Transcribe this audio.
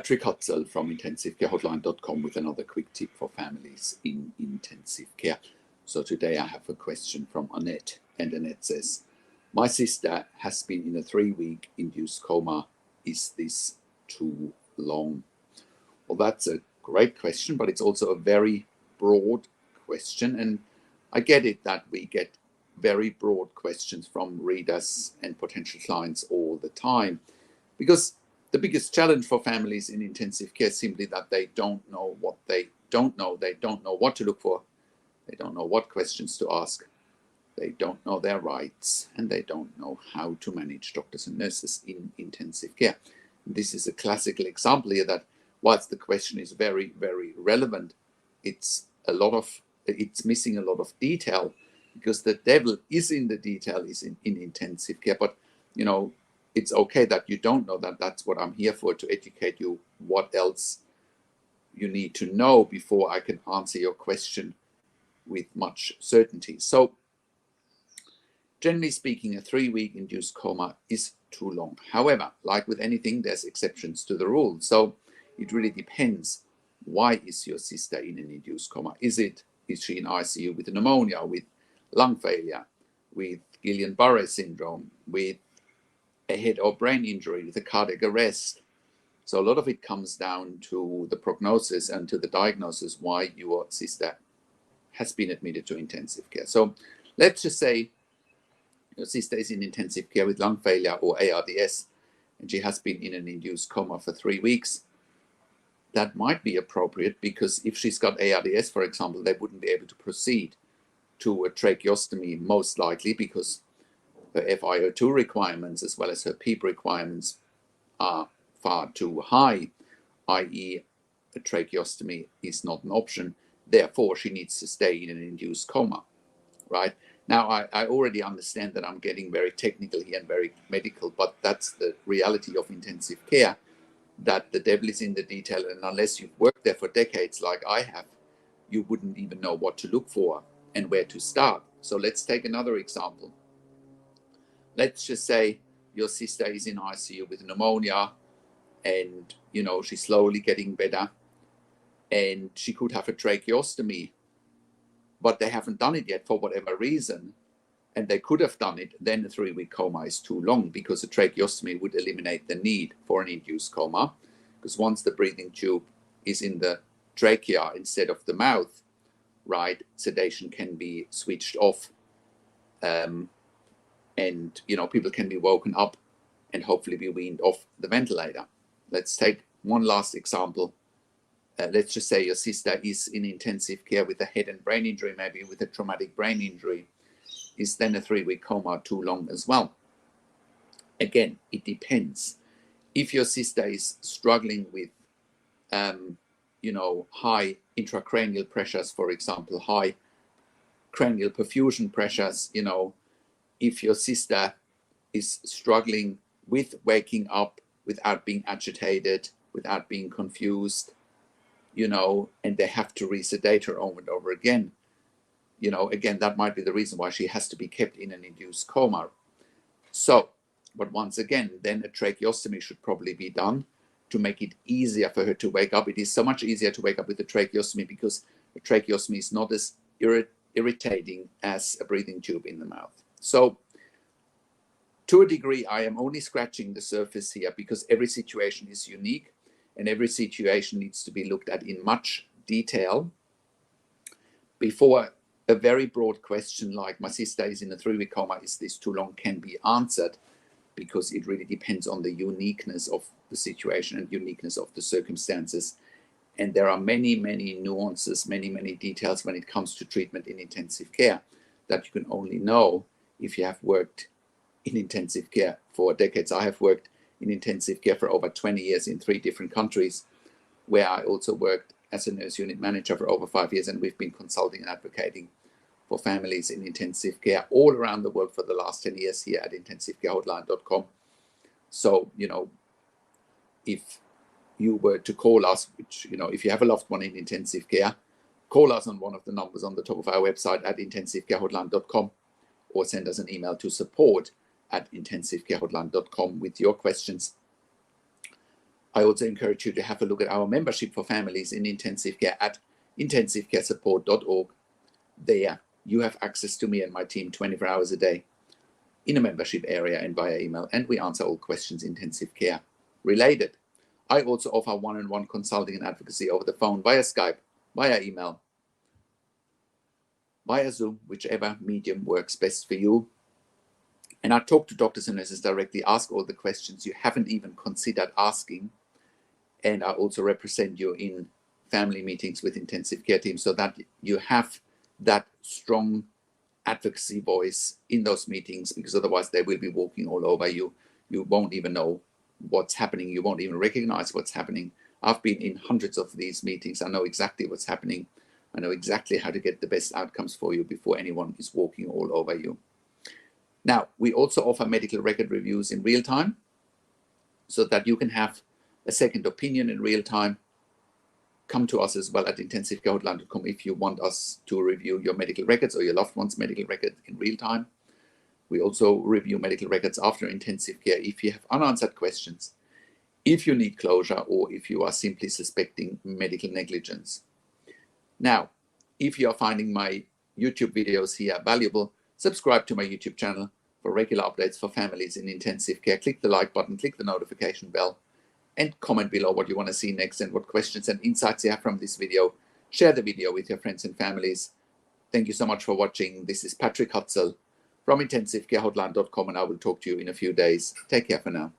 Patrick Hutzel from intensivecarehotline.com with another quick tip for families in intensive care. So today I have a question from Annette, and Annette says, my sister has been in a 3-week induced coma. Is this too long? Well, that's a great question, but it's also a very broad question. And I get it that we get very broad questions from readers and potential clients all the time, because the biggest challenge for families in intensive care is simply that they don't know what they don't know. They don't know what to look for. They don't know what questions to ask. They don't know their rights, and they don't know how to manage doctors and nurses in intensive care. This is a classical example here that whilst the question is very, very relevant, it's missing a lot of detail, because the devil is in the detail, is in intensive care. But, you know, it's okay that you don't know that. That's what I'm here for, to educate you what else you need to know before I can answer your question with much certainty. So, generally speaking, a 3-week induced coma is too long. However, like with anything, there's exceptions to the rule. So it really depends. Why is your sister in an induced coma? Is she in ICU with pneumonia, with lung failure, with Guillain-Barré syndrome, with a head or brain injury, with a cardiac arrest? So a lot of it comes down to the prognosis and to the diagnosis why your sister has been admitted to intensive care. So let's just say your sister is in intensive care with lung failure or ARDS, and she has been in an induced coma for 3 weeks. That might be appropriate, because if she's got ARDS, for example, they wouldn't be able to proceed to a tracheostomy, most likely, because her FiO2 requirements as well as her PEEP requirements are far too high, i.e. a tracheostomy is not an option. Therefore, she needs to stay in an induced coma, right? Now, I already understand that I'm getting very technical here and very medical, but that's the reality of intensive care, that the devil is in the detail, and unless you've worked there for decades like I have, you wouldn't even know what to look for and where to start. So let's take another example. Let's just say your sister is in ICU with pneumonia, and, you know, she's slowly getting better, and she could have a tracheostomy, but they haven't done it yet for whatever reason, and they could have done it. Then a 3-week coma is too long, because a tracheostomy would eliminate the need for an induced coma, because once the breathing tube is in the trachea instead of the mouth, right, sedation can be switched off, and, you know, people can be woken up and hopefully be weaned off the ventilator. Let's take one last example. Let's just say your sister is in intensive care with a head and brain injury, maybe with a traumatic brain injury. Is then a 3-week coma too long as well? Again, it depends. If your sister is struggling with, you know, high intracranial pressures, for example, high cranial perfusion pressures, you know, if your sister is struggling with waking up without being agitated, without being confused, you know, and they have to resedate her over and over again, you know, again, that might be the reason why she has to be kept in an induced coma. So, but once again, then a tracheostomy should probably be done to make it easier for her to wake up. It is so much easier to wake up with a tracheostomy, because a tracheostomy is not as irritating as a breathing tube in the mouth. So, to a degree, I am only scratching the surface here, because every situation is unique and every situation needs to be looked at in much detail before a very broad question like, my sister is in a 3-week coma, is this too long, can be answered, because it really depends on the uniqueness of the situation and uniqueness of the circumstances. And there are many, many nuances, many, many details when it comes to treatment in intensive care that you can only know if you have worked in intensive care for decades. I have worked in intensive care for over 20 years in 3 different countries, where I also worked as a nurse unit manager for over 5 years, and we've been consulting and advocating for families in intensive care all around the world for the last 10 years here at intensivecarehotline.com. So, you know, if you were to call us, which, you know, if you have a loved one in intensive care, call us on one of the numbers on the top of our website at intensivecarehotline.com, or send us an email to support@intensivecarehotline.com with your questions. I also encourage you to have a look at our membership for families in intensive care at intensivecaresupport.org. There, you have access to me and my team 24 hours a day in a membership area and via email, and we answer all questions intensive care related. I also offer one-on-one consulting and advocacy over the phone, via Skype, via email, via Zoom, whichever medium works best for you. And I talk to doctors and nurses directly, ask all the questions you haven't even considered asking. And I also represent you in family meetings with intensive care teams so that you have that strong advocacy voice in those meetings, because otherwise they will be walking all over you. You won't even know what's happening. You won't even recognize what's happening. I've been in hundreds of these meetings. I know exactly what's happening. I know exactly how to get the best outcomes for you before anyone is walking all over you. Now, we also offer medical record reviews in real time so that you can have a second opinion in real time. Come to us as well at intensivecarehotline.com if you want us to review your medical records or your loved one's medical records in real time. We also review medical records after intensive care if you have unanswered questions, if you need closure, or if you are simply suspecting medical negligence. Now, if you are finding my YouTube videos here valuable, subscribe to my YouTube channel for regular updates for families in intensive care. Click the like button, click the notification bell, and comment below what you want to see next and what questions and insights you have from this video. Share the video with your friends and families. Thank you so much for watching. This is Patrick Hutzel from intensivecarehotline.com, and I will talk to you in a few days. Take care for now.